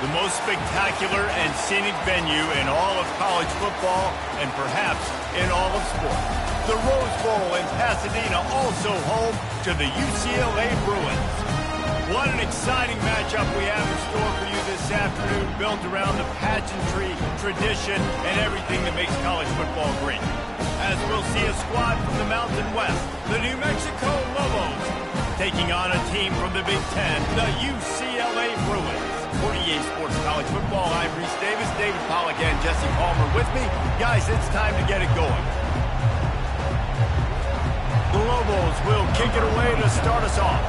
The most spectacular and scenic venue in all of college football and perhaps in all of sports. The Rose Bowl in Pasadena, also home to the UCLA Bruins. What an exciting matchup we have in store for you this afternoon, built around the pageantry, tradition, and everything that makes college football great. As we'll see a squad from the Mountain West, the New Mexico Lobos, taking on a team from the Big Ten, the UCLA Bruins. For EA Sports College Football, I'm Reese Davis, David Pollack, and Jesse Palmer with me. Guys, it's time to get it going. The Lobos will kick it away to start us off.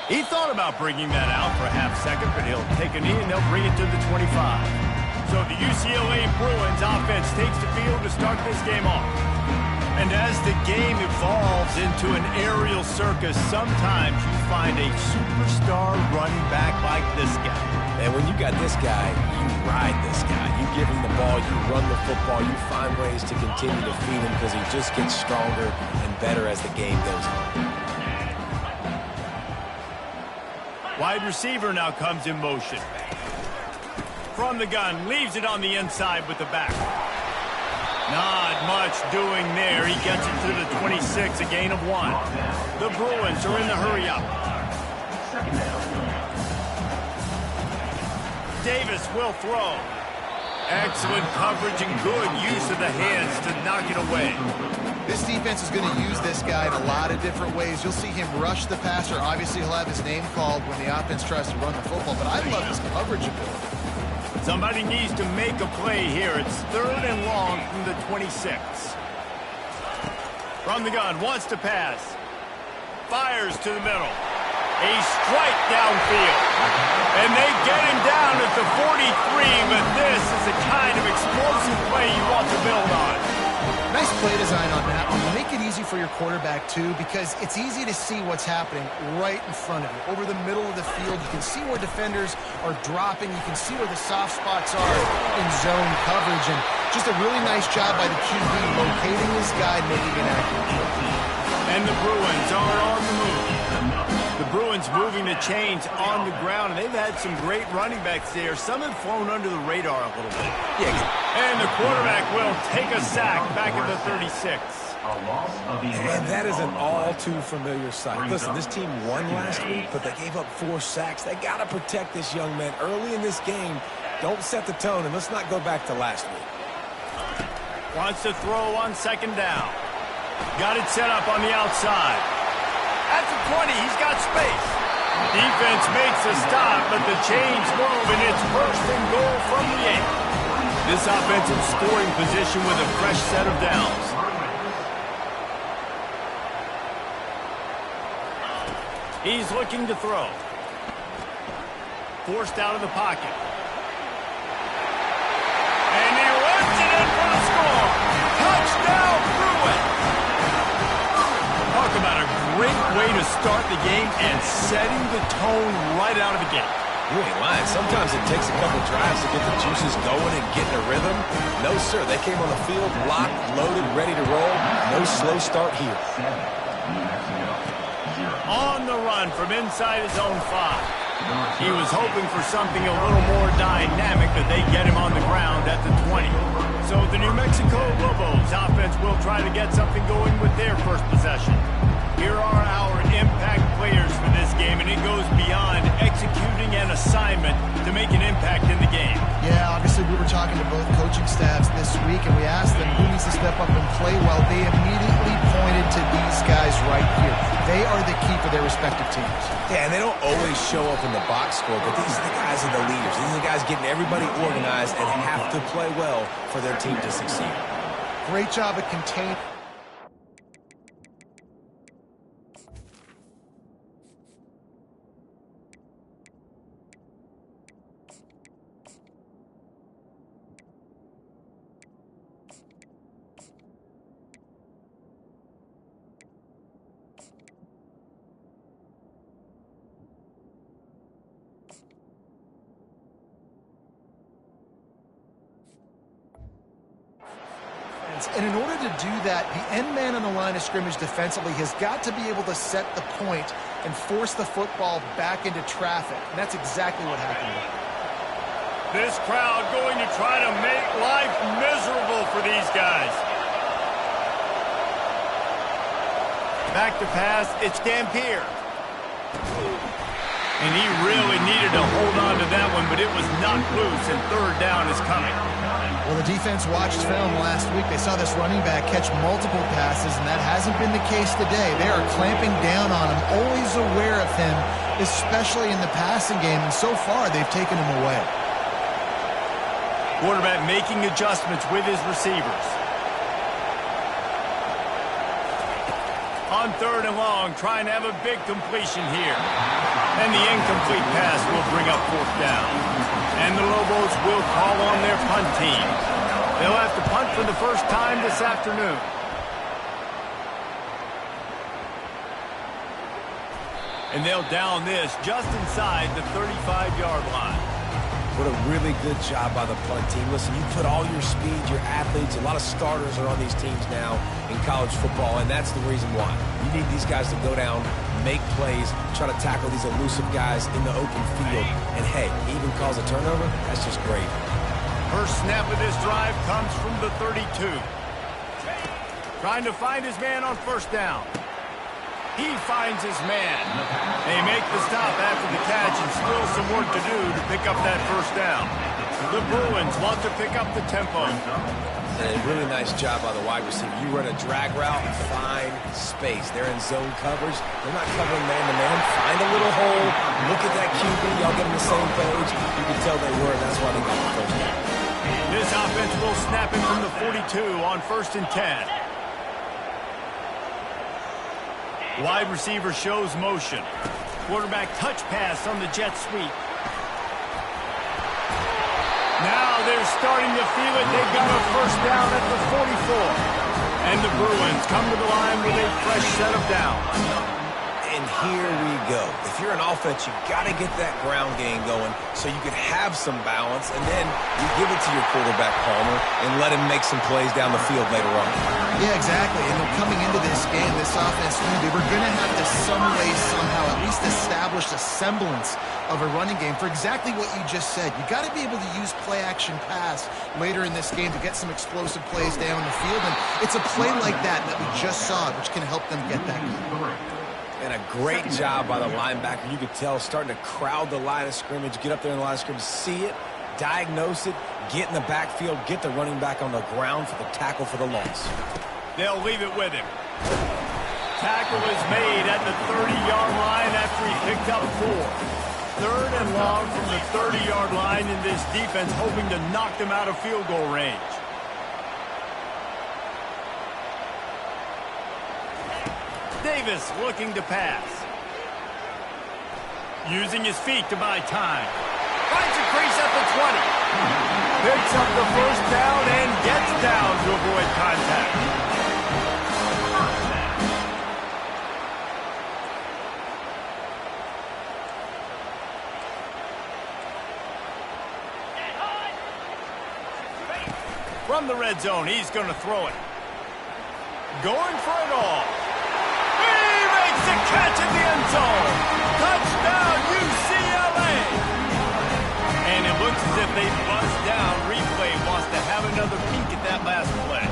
He thought about bringing that out for a half second, but he'll take a knee and they'll bring it to the 25. So the UCLA Bruins offense takes the field to start this game off. And as the game evolves into an aerial circus, sometimes you find a superstar running back like this guy. And when you got this guy, you ride this guy. You give him the ball, you run the football, you find ways to continue to feed him because he just gets stronger and better as the game goes on. Wide receiver now comes in motion. From the gun, leaves it on the inside with the back. Not much doing there. He gets it to the 26, a gain of 1. The Bruins are in the hurry up. Davis will throw. Excellent coverage and good use of the hands to knock it away. This defense is going to use this guy in a lot of different ways. You'll see him rush the passer. Obviously, he'll have his name called when the offense tries to run the football, but I love his coverage ability. Somebody needs to make a play here. It's 3rd and long from the 26. From the gun, wants to pass. Fires to the middle. A strike downfield. And they get him down at the 43, but this is the kind of explosive play you want to build on. Nice play design on that one. You make it easy for your quarterback, too, because it's easy to see what's happening right in front of you. Over the middle of the field, you can see where defenders are dropping. You can see where the soft spots are in zone coverage. And just a really nice job by the QB locating this guy, making it accurate. And the Bruins are on the move. The Bruins moving the chains on the ground, and they've had some great running backs there. Some have flown under the radar a little bit. Yeah. And the quarterback will take a sack back at the 36. And that is an all-too-familiar sight. Listen, this team won last week, but they gave up 4 sacks. They got to protect this young man early in this game. Don't set the tone, and let's not go back to last week. Wants to throw on 2nd down. Got it set up on the outside. At the 20, he's got space. Defense makes a stop, but the chains move, and it's 1st and goal from the 8. This offensive scoring position with a fresh set of downs. He's looking to throw. Forced out of the pocket. And he lifts it in for the score. Touchdown, Bruins! Talk about a great way to start the game and setting the tone right out of the gate. You ain't lying. Sometimes it takes a couple drives to get the juices going and get in a rhythm. No, sir. They came on the field locked, loaded, ready to roll. No slow start here. On the run from inside his own 5. He was hoping for something a little more dynamic, but they get him on the ground at the 20. So the New Mexico Lobos offense will try to get something going with their first possession. Here are our impact players for this game, and it goes beyond executing an assignment to make an impact in the game. Yeah, obviously we were talking to both coaching staffs this week, and we asked them who needs to step up and play well. They immediately pointed to these guys right here. They are the key for their respective teams. Yeah, and they don't always show up in the box score, but these are the guys that are the leaders. These are the guys getting everybody organized and have to play well for their team to succeed. Great job at containing. distance. And in order to do that, the end man on the line of scrimmage defensively has got to be able to set the point and force the football back into traffic. And that's exactly what happened there. This crowd going to try to make life miserable for these guys. Back to pass, it's Dampier. And he really needed to hold on to that one, but it was knocked loose, and third down is coming. Well, the defense watched film last week. They saw this running back catch multiple passes, and that hasn't been the case today. They are clamping down on him, always aware of him, especially in the passing game, and so far they've taken him away. Quarterback making adjustments with his receivers. On third and long, trying to have a big completion here. And the incomplete pass will bring up fourth down. And the Lobos will call on their punt team. They'll have to punt for the first time this afternoon. And they'll down this just inside the 35-yard line. What a really good job by the punt team. Listen, you put all your speed, your athletes, a lot of starters are on these teams now in college football, and that's the reason why. You need these guys to go down, make plays, try to tackle these elusive guys in the open field. And, hey, he even calls a turnover? That's just great. First snap of this drive comes from the 32. Trying to find his man on first down. He finds his man. They make the stop after the catch and still some work to do to pick up that first down. The Bruins want to pick up the tempo. And a really nice job by the wide receiver. You run a drag route and find space. They're in zone coverage. They're not covering man-to-man. Find a little hole. Look at that QB. Y'all get on the same page. You can tell they were, and that's why they got the first down. This offense will snap it from the 42 on 1st and 10. Wide receiver shows motion. Quarterback touch pass on the jet sweep. Now they're starting to feel it. They got a first down at the 44. And the Bruins come to the line with a fresh set of downs. And here we go. If you're an offense, you got to get that ground game going so you can have some balance, and then you give it to your quarterback, Palmer, and let him make some plays down the field later on. Yeah, exactly. And then coming into this game, this offense, they were going to have to some way, somehow, at least establish a semblance of a running game for exactly what you just said. You got to be able to use play-action pass later in this game to get some explosive plays down the field, and it's a play like that we just saw, which can help them get that going. And a great job by the linebacker. You could tell starting to crowd the line of scrimmage, get up there in the line of scrimmage, see it, diagnose it, get in the backfield, get the running back on the ground for the tackle for the loss. They'll leave it with him. Tackle is made at the 30-yard line after he picked up 4. Third and long from the 30-yard line, in this defense hoping to knock them out of field goal range. Davis looking to pass. Using his feet to buy time. Finds a crease at the 20. Picks up the first down and gets down to avoid contact. From the red zone, he's going to throw it. Going for it all. A catch in the end zone. Touchdown, UCLA. And it looks as if they buzzed down. Replay wants to have another peek at that last play.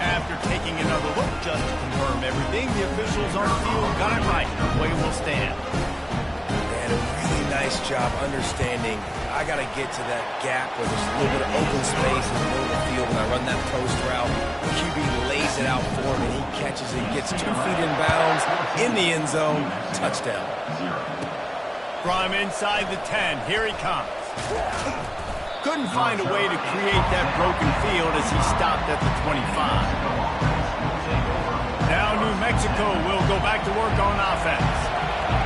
After taking another look just to confirm everything, the officials on the field got it right. The play will stand. And a really nice job understanding I got to get to that gap where there's a little bit of open space in the middle of the field. When I run that post route, the QB lays it out for him, and he catches it, gets 2 feet in bounds, in the end zone, touchdown. From inside the 10, here he comes. Couldn't find a way to create that broken field as he stopped at the 25. Now New Mexico will go back to work on offense.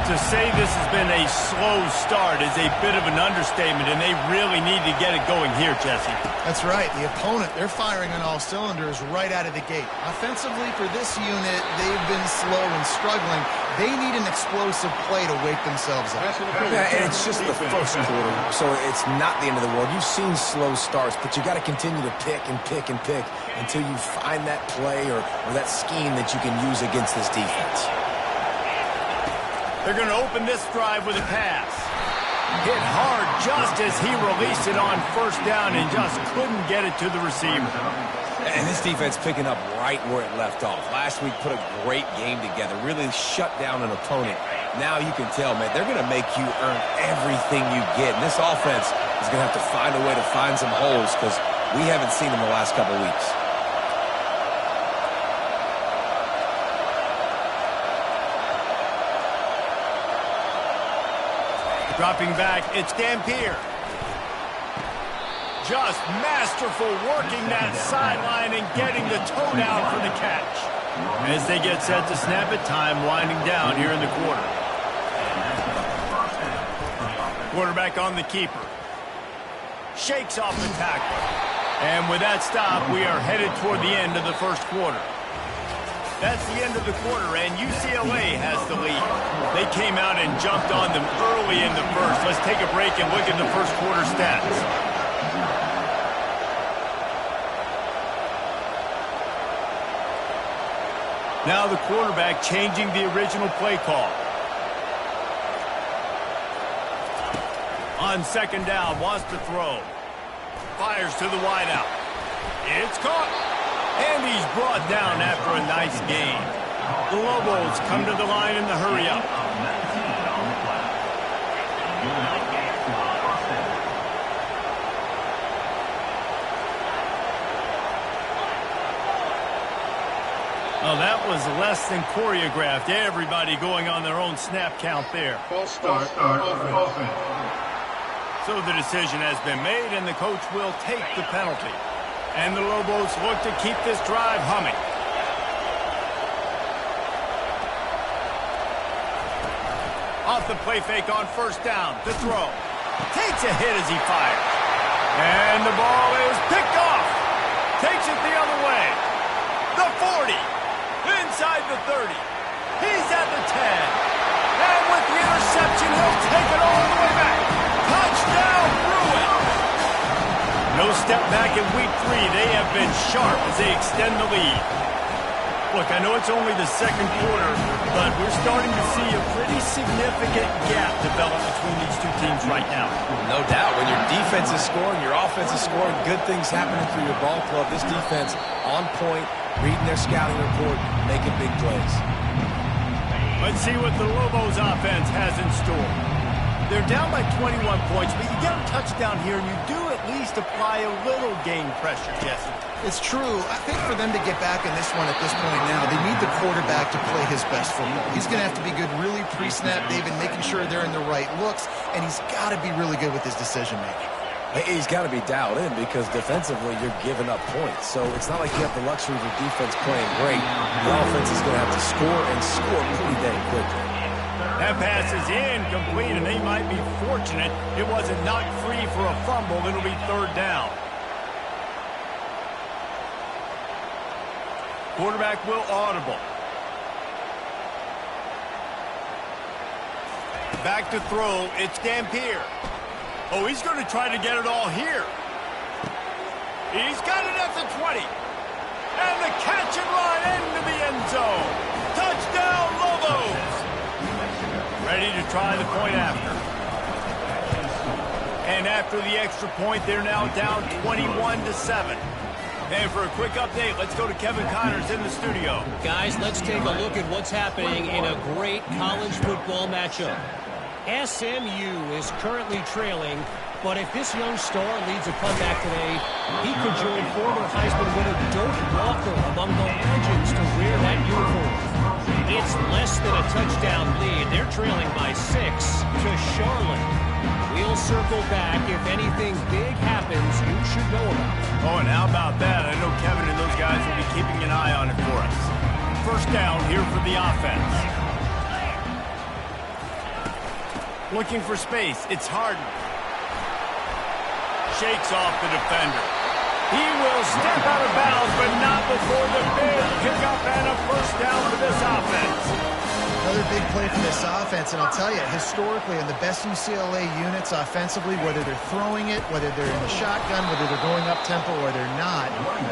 To say this has been a slow start is a bit of an understatement, and they really need to get it going here, Jesse. That's right. The opponent, they're firing on all cylinders right out of the gate. Offensively, for this unit, they've been slow and struggling. They need an explosive play to wake themselves up. Yeah, and it's just the first quarter, so it's not the end of the world. You've seen slow starts, but you got to continue to pick and pick and pick until you find that play or that scheme that you can use against this defense. They're going to open this drive with a pass. Hit hard just as he released it on first down and just couldn't get it to the receiver. And this defense picking up right where it left off. Last week put a great game together, really shut down an opponent. Now you can tell, man, they're going to make you earn everything you get. And this offense is going to have to find a way to find some holes because we haven't seen them the last couple weeks. Dropping back, it's Dampier. Just masterful working that sideline and getting the toe down for the catch. As they get set to snap it, time winding down here in the quarter. Quarterback on the keeper. Shakes off the tackle. And with that stop, we are headed toward the end of the first quarter. That's the end of the quarter, and UCLA has the lead. They came out and jumped on them early in the first. Let's take a break and look at the first quarter stats. Now the quarterback changing the original play call. On second down, wants to throw. Fires to the wideout. It's caught. And he's brought down after a nice gain. The Lobos come to the line in the hurry-up. Oh, that was less than choreographed. Everybody going on their own snap count there. False start offense. So the decision has been made, and the coach will take the penalty. And the Lobos look to keep this drive humming. Off the play fake on first down to throw. Takes a hit as he fires. And the ball is picked off. Takes it the other way. The 40. Inside the 30. He's at the 10. And with the interception, he'll take it all the way back. Touchdown, Bruin. No step back in week 3. They have been sharp as they extend the lead. Look, I know it's only the second quarter, but we're starting to see a pretty significant gap develop between these two teams right now. No doubt. When your defense is scoring, your offense is scoring, good things happening through your ball club. This defense on point, reading their scouting report, making big plays. Let's see what the Lobos offense has in store. They're down by 21 points, but you get a touchdown here, and you do at least apply a little game pressure, Jesse. It's true. I think for them to get back in this one at this point now, they need the quarterback to play his best football. He's going to have to be good really pre-snap, David, making sure they're in the right looks, and he's got to be really good with his decision-making. He's got to be dialed in because defensively you're giving up points. So it's not like you have the luxury of your defense playing great. The offense is going to have to score and score pretty dang quickly. That pass is incomplete, and they might be fortunate it wasn't knocked free for a fumble. It'll be third down. Quarterback will audible. Back to throw. It's Dampier. Oh, he's going to try to get it all here. He's got it at the 20. And the catch and run into the end zone. Touchdown, Lobos. Ready to try the point after. And after the extra point, they're now down 21-7. And for a quick update, let's go to Kevin Connors in the studio. Guys, let's take a look at what's happening in a great college football matchup. SMU is currently trailing, but if this young star leads a comeback today, he could join former Heisman winner Doak Walker among the legends to wear that uniform. It's less than a touchdown lead. They're trailing by 6 to Charlotte. We'll circle back. If anything big happens, you should know about it. Oh, and how about that? I know Kevin and those guys will be keeping an eye on it for us. First down here for the offense. Looking for space. It's Harden. Shakes off the defender. He will step out of bounds, but not before the big pickup and a first down for this offense. Another big play for this offense, and I'll tell you, historically, in the best UCLA units offensively, whether they're throwing it, whether they're in the shotgun, whether they're going up-tempo or they're not,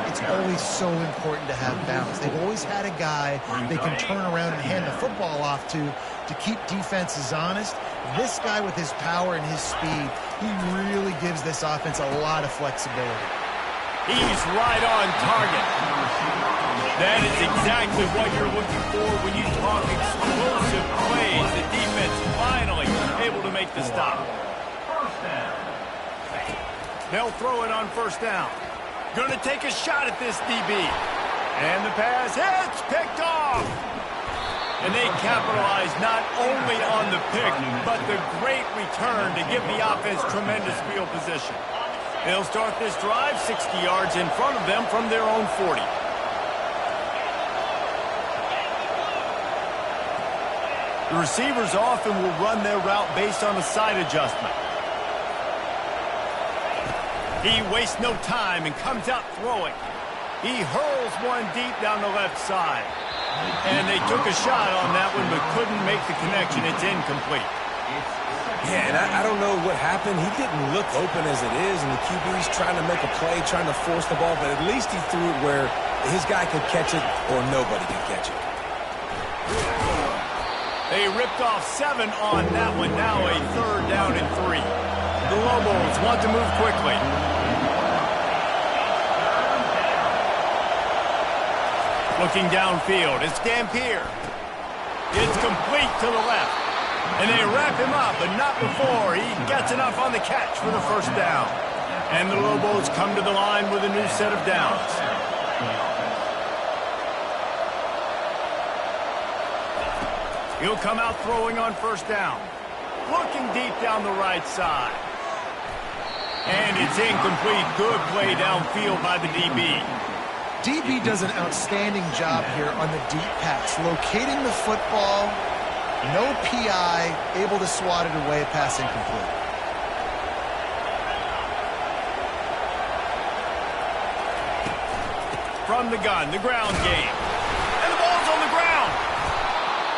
it's always so important to have balance. They've always had a guy they can turn around and hand the football off to keep defenses honest. This guy with his power and his speed, he really gives this offense a lot of flexibility. He's right on target. That is exactly what you're looking for when you talk explosive plays. The defense finally able to make the stop. They'll throw it on first down. Going to take a shot at this DB. And the pass hits, picked off. And they capitalize not only on the pick, but the great return to give the offense tremendous field position. They'll start this drive 60 yards in front of them from their own 40. The receivers often will run their route based on a side adjustment. He wastes no time and comes out throwing. He hurls one deep down the left side. And they took a shot on that one but couldn't make the connection. It's incomplete. Yeah, and I don't know what happened. He didn't look open as it is, and the QB's trying to make a play, trying to force the ball, but at least he threw it where his guy could catch it or nobody could catch it. They ripped off 7 on that one. Now a third down and 3. The Lobos want to move quickly. Looking downfield, it's Dampier. It's complete to the left. And they wrap him up, but not before he gets enough on the catch for the first down. And the Lobos come to the line with a new set of downs. He'll come out throwing on first down. Looking deep down the right side. And it's incomplete. Good play downfield by the DB. DB does an outstanding job here on the deep pass, locating the football. No PI, able to swat it away, pass incomplete. From the gun, the ground game. And the ball's on the ground.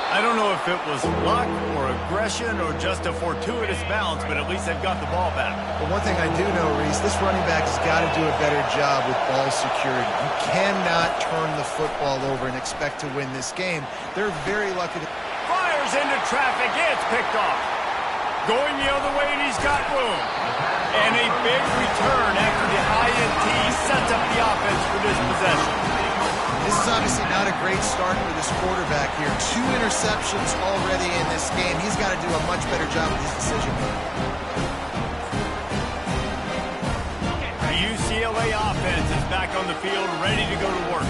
I don't know if it was luck or aggression or just a fortuitous bounce, but at least they've got the ball back. But one thing I do know, Reese, this running back has got to do a better job with ball security. You cannot turn the football over and expect to win this game. They're very lucky to... Fires into traffic. It's picked off. Going the other way, and he's got room. And a big return after the INT sets up the offense for this possession. This is obviously not a great start for this quarterback here. 2 interceptions already in this game. He's got to do a much better job with his decision making. The UCLA offense is back on the field, ready to go to work.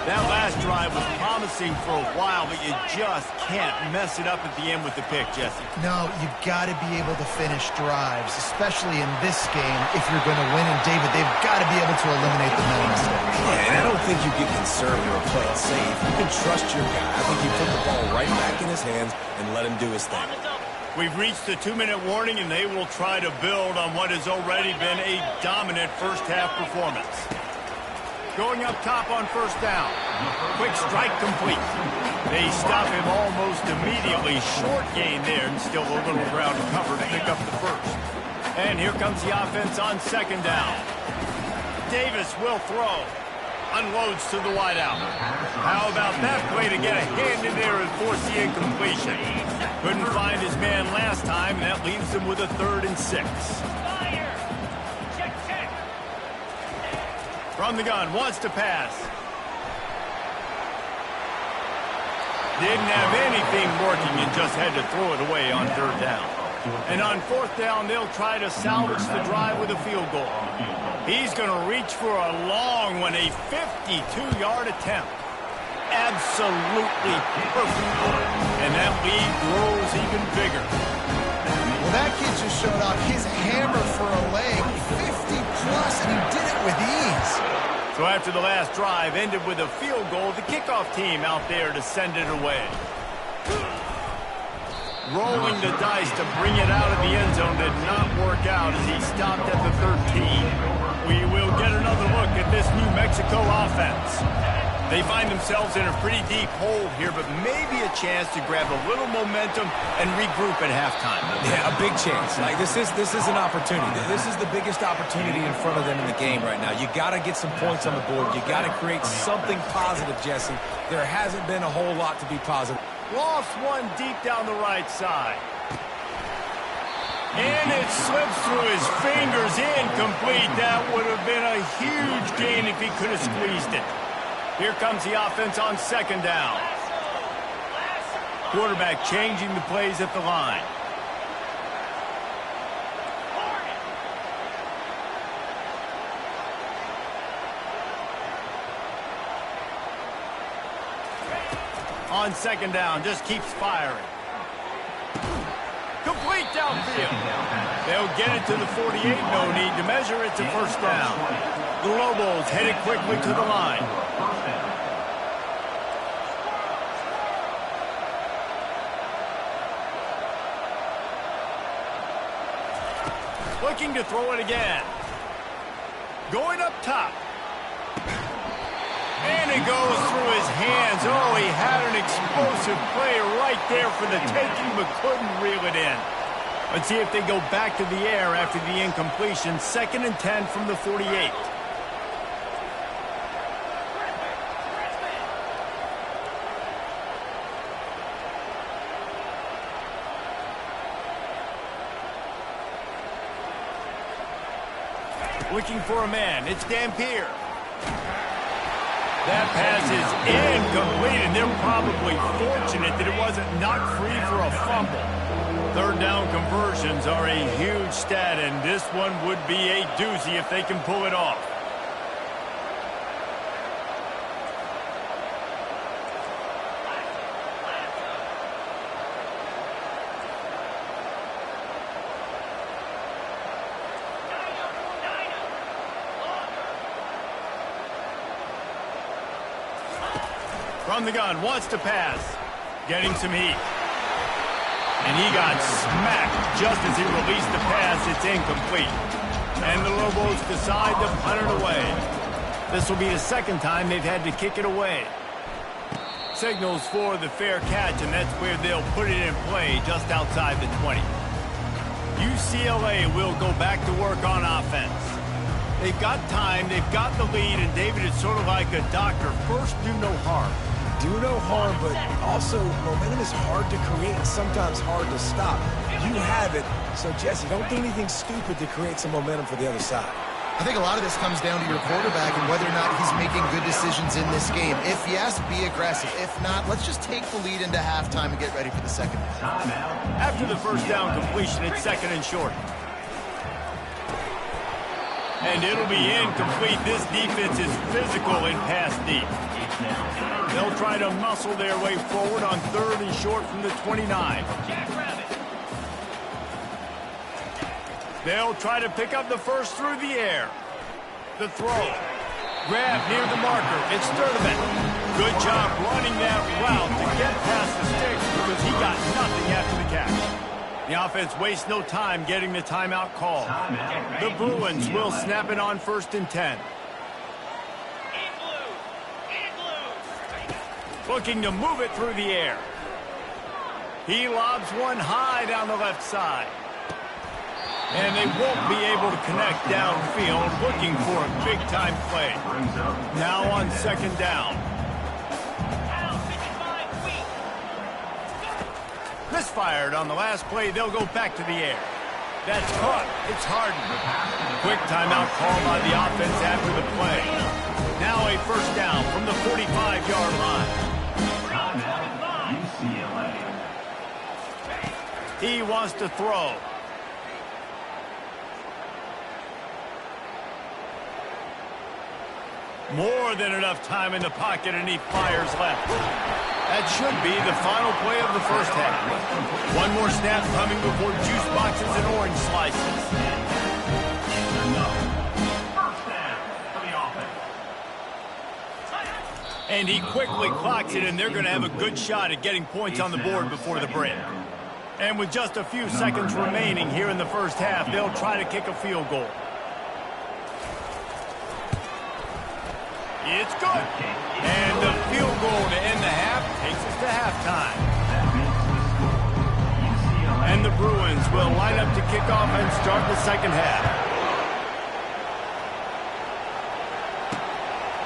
That last drive was promising for a while, but you just can't mess it up at the end with the pick, Jesse. No, you've got to be able to finish drives, especially in this game if you're going to win. And, David, they've got to be able to eliminate the mental mistakes. Yeah, and I don't think you get conservative or play it safe. You can trust your guy. I think you put the ball right back in his hands and let him do his thing. We've reached the 2-minute warning, and they will try to build on what has already been a dominant first-half performance. Going up top on first down. Quick strike complete. They stop him almost immediately. Short gain there, and still a little ground to cover to pick up the first. And here comes the offense on second down. Davis will throw. Unloads to the wideout. How about that play to get a hand in there and force the incompletion? Couldn't find his man last time, and that leaves him with a 3rd and 6. From the gun, wants to pass. Didn't have anything working and just had to throw it away on 3rd down. And on 4th down, they'll try to salvage the drive with a field goal. He's going to reach for a long one, a 52-yard attempt. Absolutely perfect. And that lead grows even bigger. Well, that kid just showed off his hammer for a leg, 50-plus, and he did it with ease. So after the last drive ended with a field goal, the kickoff team out there to send it away. Rolling the dice to bring it out of the end zone did not work out as he stopped at the 13. We will get another look at this New Mexico offense. They find themselves in a pretty deep hole here, but maybe a chance to grab a little momentum and regroup at halftime. Yeah, a big chance. Like this is an opportunity. This is the biggest opportunity in front of them in the game right now. You got to get some points on the board. You got to create something positive, Jesse. There hasn't been a whole lot to be positive. Lost one deep down the right side. And it slips through his fingers, incomplete. That would have been a huge gain if he could have squeezed it. Here comes the offense on second down. Quarterback changing the plays at the line. On second down, just keeps firing. Complete downfield. They'll get it to the 48, no need to measure it to first down. The Lobos headed quickly to the line. Looking to throw it again. Going up top. And it goes through his hands. Oh, he had an explosive play right there for the taking, but couldn't reel it in. Let's see if they go back to the air after the incompletion. 2nd and 10 from the 48. Looking for a man. It's Dampier. That pass is incomplete, and they're probably fortunate that it wasn't knocked free for a fumble. Third down conversions are a huge stat, and this one would be a doozy if they can pull it off. From the gun, wants to pass. Getting some heat. And he got smacked just as he released the pass. It's incomplete. And the Lobos decide to punt it away. This will be the second time they've had to kick it away. Signals for the fair catch, and that's where they'll put it in play just outside the 20. UCLA will go back to work on offense. They've got time, they've got the lead, and David is sort of like a doctor. First, do no harm. Do no harm, but also momentum is hard to create and sometimes hard to stop. You have it, so Jesse, don't do anything stupid to create some momentum for the other side. I think a lot of this comes down to your quarterback and whether or not he's making good decisions in this game. If yes, be aggressive. If not, let's just take the lead into halftime and get ready for the second half. After the first down completion, it's 2nd and short. And it'll be incomplete. This defense is physical in pass deep. They'll try to muscle their way forward on 3rd and short from the 29. They'll try to pick up the first through the air. The throw. Grab near the marker. It's Sturdivant. Good job running that route to get past the sticks because he got nothing after the catch. The offense wastes no time getting the timeout call. The Bruins will snap it on 1st and 10. Looking to move it through the air. He lobs one high down the left side. And they won't be able to connect downfield, looking for a big-time play. Now on 2nd down. Misfired on the last play. They'll go back to the air. That's caught. It's Harden. Quick timeout call by the offense after the play. Now a first down from the 45-yard line. He wants to throw. More than enough time in the pocket, and he fires left. That should be the final play of the first half. One more snap coming before juice boxes and orange slices. And he quickly clocks it, and they're going to have a good shot at getting points on the board before the break. And with just a few seconds remaining here in the first half, they'll try to kick a field goal. It's good. And the field goal to end the half takes us to halftime. And the Bruins will line up to kick off and start the second half.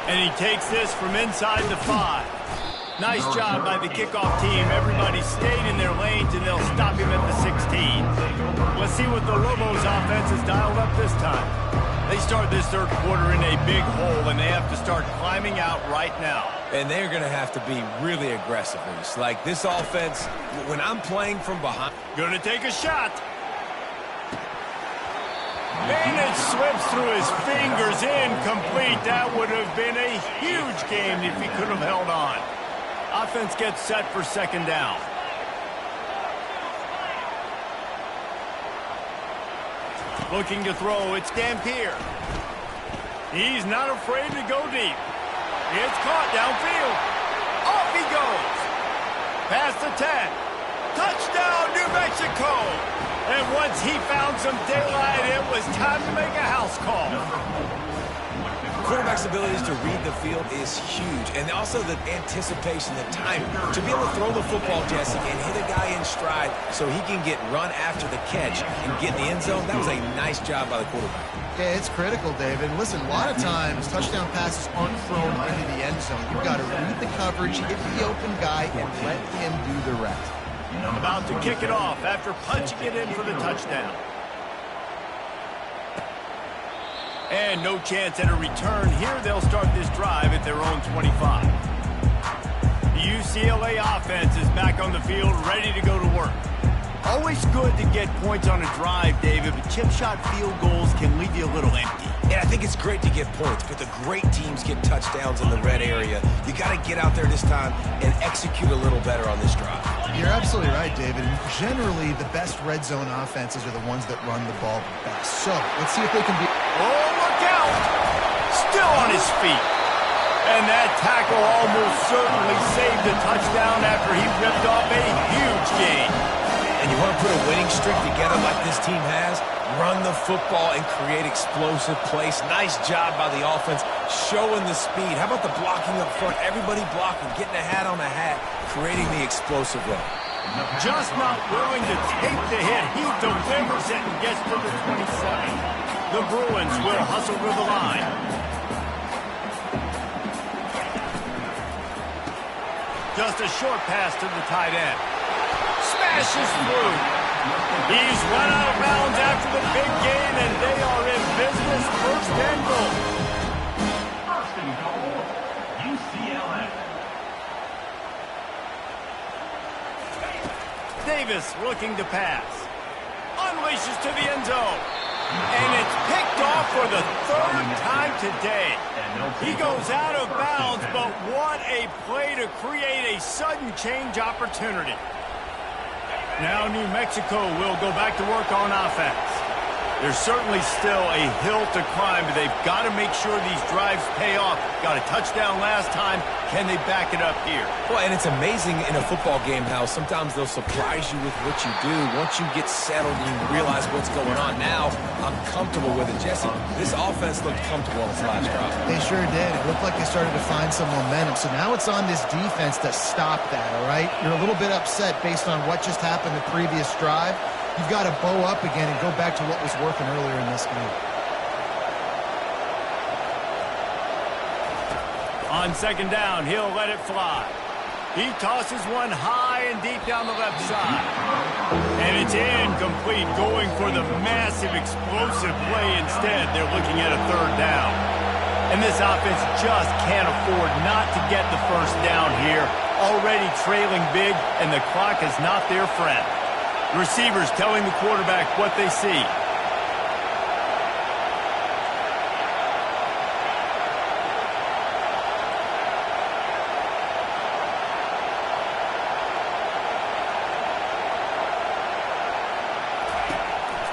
And he takes this from inside the 5. Nice job by the kickoff team. Everybody stayed in their lanes, and they'll stop him at the 16. Let's see what the Lobos offense has dialed up this time. They start this third quarter in a big hole, and they have to start climbing out right now. And they're going to have to be really aggressive. It's like this offense, when I'm playing from behind. Going to take a shot. And it slips through his fingers, incomplete. That would have been a huge game if he could have held on. Offense gets set for second down. Looking to throw, it's Dampier. He's not afraid to go deep. It's caught downfield. Off he goes. Past the 10. Touchdown, New Mexico. And once he found some daylight, it was time to make a house call. Quarterback's abilities to read the field is huge, and also the anticipation, the timing. To be able to throw the football, Jesse, and hit a guy in stride so he can get run after the catch and get in the end zone, that was a nice job by the quarterback. Yeah, it's critical, David. Listen, a lot of times touchdown passes aren't thrown into the end zone. You've got to read the coverage, hit the open guy, and let him do the rest. About to kick it off after punching it in for the touchdown. And no chance at a return here. They'll start this drive at their own 25. The UCLA offense is back on the field, ready to go to work. Always good to get points on a drive, David, but chip shot field goals can leave you a little empty. Yeah, I think it's great to get points, but the great teams get touchdowns in the red area. You got to get out there this time and execute a little better on this drive. You're absolutely right, David. And generally, the best red zone offenses are the ones that run the ball the best. So, let's see if they can be... Oh, look out! Still on his feet. And that tackle almost certainly saved the touchdown after he ripped off a huge gain. And you want to put a winning streak together like this team has? Run the football and create explosive plays. Nice job by the offense, showing the speed. How about the blocking up front? Everybody blocking, getting a hat on a hat, creating the explosive run. Just not willing to take the hit. He delivers it and gets to the 27. The Bruins will hustle to the line. Just a short pass to the tight end. Smashes through. He's run out of bounds after the big gain, and they are in business. First and goal. First and goal, UCLA. Davis looking to pass. Unleashes to the end zone. And it's picked off for the third time today. He goes out of bounds, but what a play to create a sudden change opportunity. Now New Mexico will go back to work on offense. There's certainly still a hill to climb, but they've got to make sure these drives pay off. Got a touchdown last time. Can they back it up here? Well, and it's amazing in a football game how sometimes they'll surprise you with what you do. Once you get settled and you realize what's going on, now I'm comfortable with it. Jesse, this offense looked comfortable on its last drive. They sure did. It looked like they started to find some momentum. So now it's on this defense to stop that, all right? You're a little bit upset based on what just happened the previous drive. You've got to bow up again and go back to what was working earlier in this game. On second down, he'll let it fly. He tosses one high and deep down the left side. And it's incomplete, going for the massive explosive play instead. They're looking at a third down. And this offense just can't afford not to get the first down here. Already trailing big, and the clock is not their friend. Receivers telling the quarterback what they see.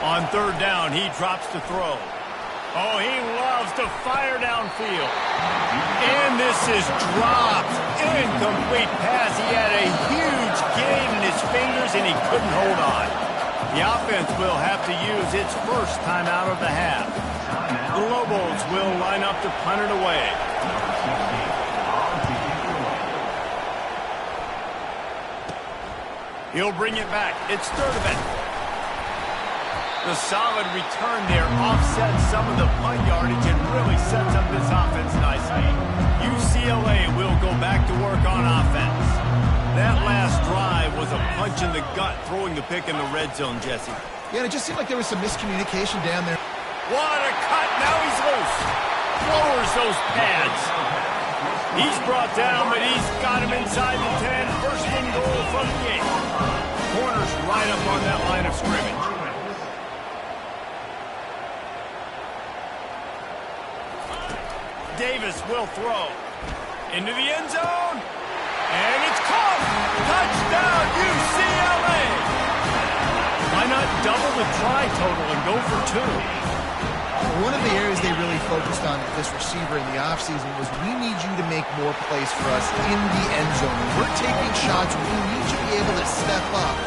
On third down, he drops to throw. Oh, he loves to fire downfield. And this is dropped. Incomplete pass. He had a huge gain in his fingers, and he couldn't hold on. The offense will have to use its first timeout of the half. The Lobos will line up to punt it away. He'll bring it back. It's third of it. The solid return there offsets some of the punt yardage and really sets up this offense nicely. UCLA will go back to work on offense. That last drive was a punch in the gut, throwing the pick in the red zone, Jesse. Yeah, and it just seemed like there was some miscommunication down there. What a cut. Now he's loose. Lowers those pads. He's brought down, but he's got him inside the 10. First and goal from the 8. Corners right up on that line of scrimmage. Davis will throw. Into the end zone. And it's caught. Touchdown, UCLA. Why not double the try total and go for 2? One of the areas they really focused on with this receiver in the offseason was we need you to make more plays for us in the end zone. When we're taking shots, we need you to be able to step up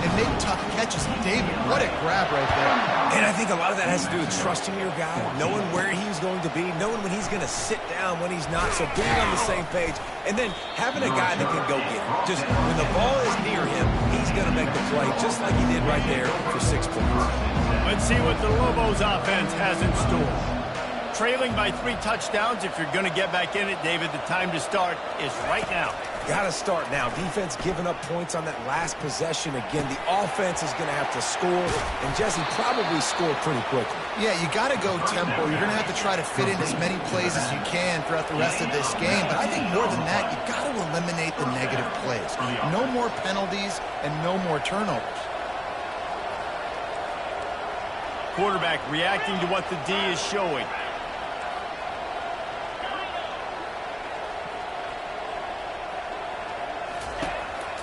and make tough catches. David, what a grab right there. And I think a lot of that has to do with trusting your guy, knowing where he's going to be, knowing when he's going to sit down, when he's not, so being on the same page, and then having a guy that can go get it. Just when the ball is near him, he's going to make the play, just like he did right there for 6 points. Let's see what the Lobos offense has in store. Trailing by 3 touchdowns. If you're going to get back in it, David, the time to start is right now. Got to start now. Defense giving up points on that last possession. Again, the offense is going to have to score, and Jesse probably scored pretty quickly. Yeah, you got to go tempo. You're going to have to try to fit in as many plays as you can throughout the rest of this game. But I think more than that, you got to eliminate the negative plays. No more penalties and no more turnovers. Quarterback reacting to what the D is showing.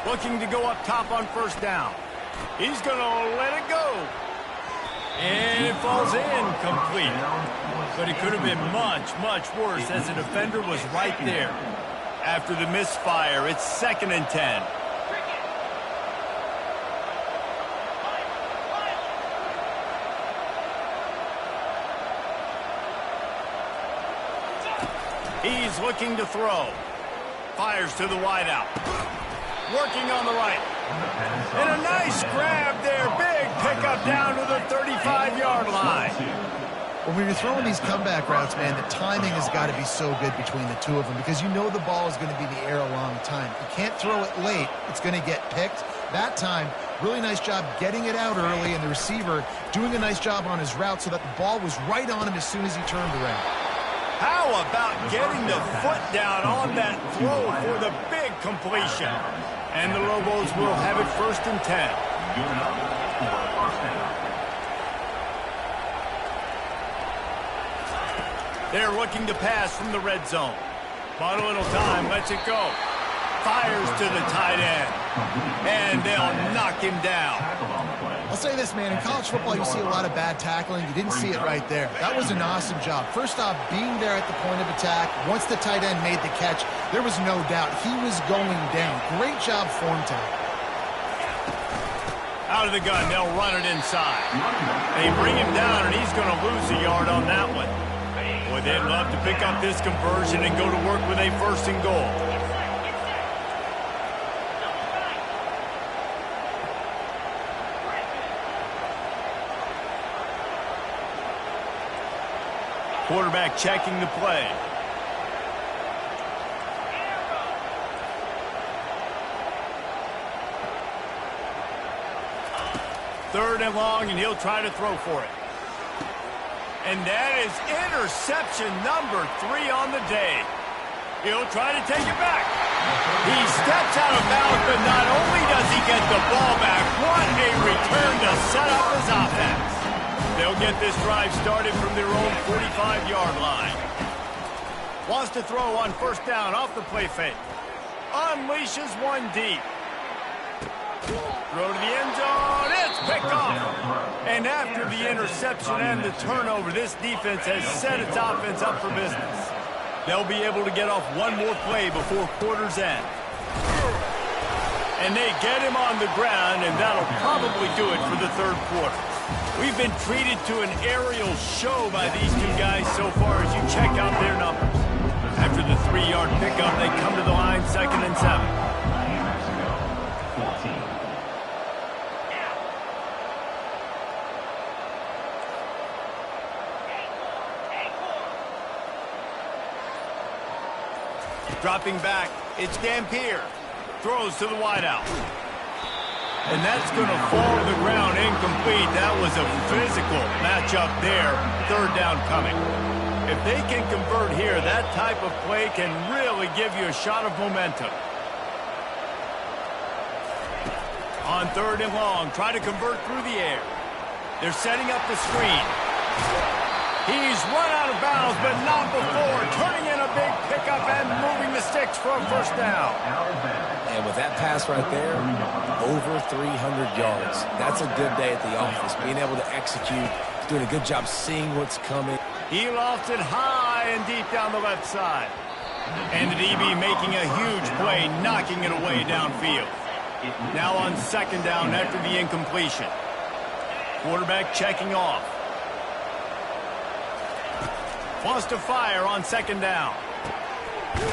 Looking to go up top on first down. He's going to let it go. And it falls incomplete. But it could have been much, much worse as the defender was right there. After the misfire, it's 2nd and 10. He's looking to throw. Fires to the wideout. Working on the right. And a nice grab there. Big pickup down to the 35-yard line. When you're throwing these comeback routes, man, the timing has got to be so good between the two of them because you know the ball is going to be in the air a long time. You can't throw it late. It's going to get picked. That time, really nice job getting it out early, and the receiver doing a nice job on his route so that the ball was right on him as soon as he turned around. How about getting the foot down on that throw for the big completion? And the Lobos will have it 1st and 10. They're looking to pass from the red zone. Bought a little time, lets it go. Fires to the tight end. And they'll knock him down. I'll say this, man. In college football, you see a lot of bad tackling. You didn't see it right there. That was an awesome job. First off, being there at the point of attack. Once the tight end made the catch, there was no doubt he was going down. Great job form time. Out of the gun, they'll run it inside. They bring him down, and he's going to lose a yard on that one. Boy, they'd love to pick up this conversion and go to work with a 1st and goal. Quarterback checking the play. Third and long, and he'll try to throw for it. And that is interception number 3 on the day. He'll try to take it back. He steps out of bounds, but not only does he get the ball back, what a return to set up his offense. They'll get this drive started from their own 45-yard line. Wants to throw on first down off the play fake. Unleashes one deep. Throw to the end zone. It's picked off. And after the interception and the turnover, this defense has set its offense up for business. They'll be able to get off one more play before quarter's end. And they get him on the ground, and that'll probably do it for the third quarter. We've been treated to an aerial show by these two guys so far as you check out their numbers. After the 3-yard pickup, they come to the line 2nd and 7. Dropping back, it's Dampier. Throws to the wideout. And that's going to fall to the ground incomplete. That was a physical matchup there. 3rd down coming. If they can convert here, that type of play can really give you a shot of momentum. On 3rd and long, try to convert through the air. They're setting up the screen. He's run out of bounds, but not before. Turning in a big pickup and moving the sticks for a 1st down. And with that pass right there, over 300 yards. That's a good day at the office. Being able to execute, doing a good job seeing what's coming. He lofts it high and deep down the left side. And the DB making a huge play, knocking it away downfield. Now on 2nd down after the incompletion. Quarterback checking off. Wants to fire on 2nd down.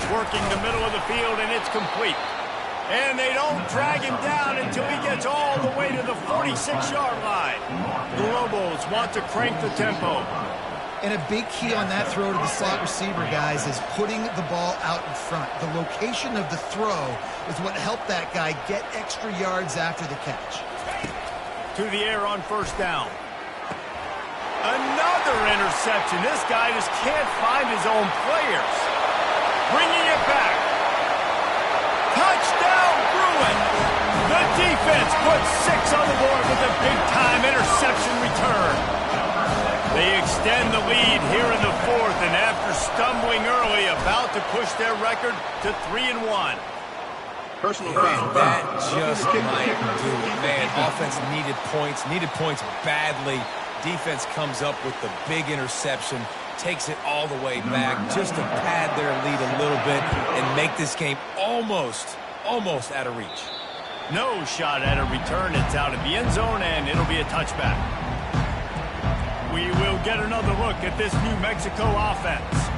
Working the middle of the field, and it's complete. And they don't drag him down until he gets all the way to the 46-yard line. The Lobos want to crank the tempo. And a big key on that throw to the slot receiver, guys, is putting the ball out in front. The location of the throw is what helped that guy get extra yards after the catch. To the air on 1st down. Another interception. This guy just can't find his own players. Bringing it back. Touchdown, Bruin. The defense puts 6 on the board with a big-time interception return. They extend the lead here in the 4th, and after stumbling early, about to push their record to 3-1. Personal foul. That just might do it. Man, offense needed points badly. Defense comes up with the big interception, takes it all the way back just to pad their lead a little bit and make this game almost out of reach. No shot at a return. It's out of the end zone, and it'll be a touchback. We will get another look at this New Mexico offense.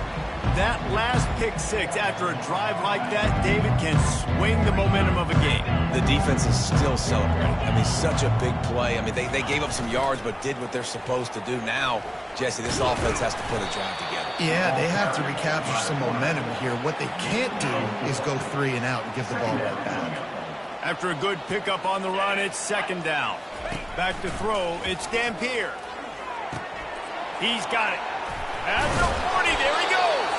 That last pick 6 after a drive like that, David, can swing the momentum of a game. The defense is still celebrating. I mean, such a big play. I mean, they gave up some yards but did what they're supposed to do. Now, Jesse, this offense has to put a drive together. Yeah, they have to recapture some momentum here. What they can't do is go 3 and out and give the ball right back. After a good pickup on the run, it's 2nd down. Back to throw, it's Dampier. He's got it. At the 40, there he goes.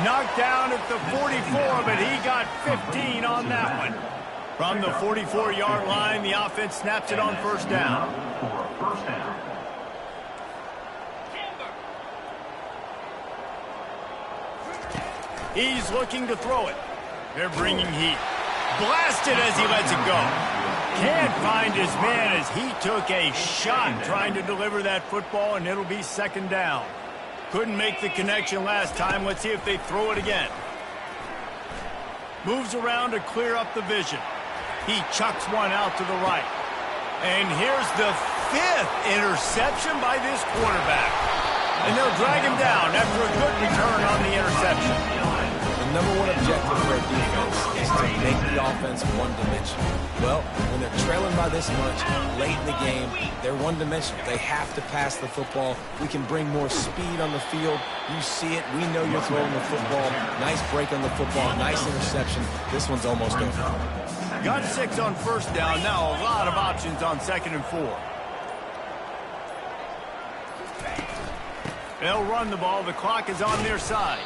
Knocked down at the 44, but he got 15 on that one. From the 44-yard line, the offense snaps it on 1st down. He's looking to throw it. They're bringing heat. Blasted as he lets it go. Can't find his man as he took a shot trying to deliver that football, and it'll be 2nd down. Couldn't make the connection last time. Let's see if they throw it again. Moves around to clear up the vision. He chucks one out to the right. And here's the 5th interception by this quarterback. And they'll drag him down after a good return on the interception. The number one objective for a defense is to make the offense one-dimensional. Well, when they're trailing by this much late in the game, they're one-dimensional. They have to pass the football. We can bring more speed on the field. You see it. We know you're throwing the football. Nice break on the football. Nice interception. This one's almost over. Got 6 on 1st down. Now a lot of options on 2nd and 4. They'll run the ball. The clock is on their side.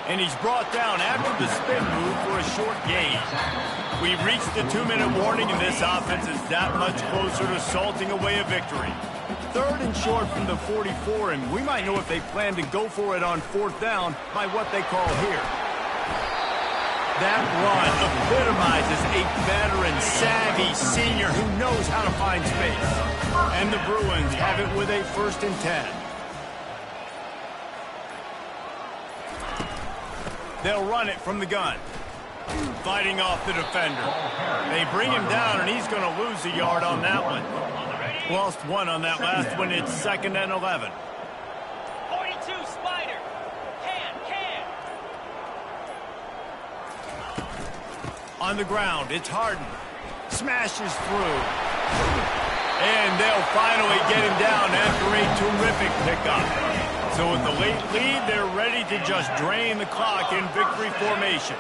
And he's brought down after the spin move for a short gain. We've reached the 2-minute warning, and this offense is that much closer to salting away a victory. 3rd and short from the 44, and we might know if they plan to go for it on 4th down by what they call here. That run epitomizes a veteran, savvy senior who knows how to find space. And the Bruins have it with a 1st and 10. They'll run it from the gun. Fighting off the defender. They bring him down, and he's going to lose a yard on that one. Lost 1 on that last one. It's 2nd and 11. 42 Spider. Can. On the ground, it's Harden. Smashes through. And they'll finally get him down after a terrific pickup. So with the late lead, they're ready to just drain the clock in victory formation.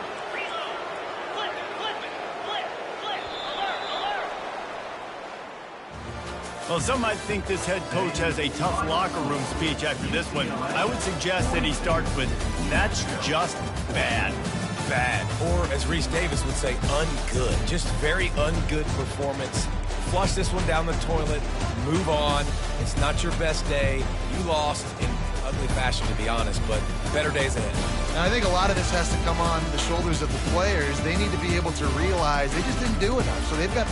Well, some might think this head coach has a tough locker room speech after this one. I would suggest that he starts with, "That's just bad." Bad. Or, as Reese Davis would say, ungood. Just very ungood performance. Flush this one down the toilet. Move on. It's not your best day. You lost in ugly fashion, to be honest, but better days ahead. Now, I think a lot of this has to come on the shoulders of the players. They need to be able to realize they just didn't do enough. So they've got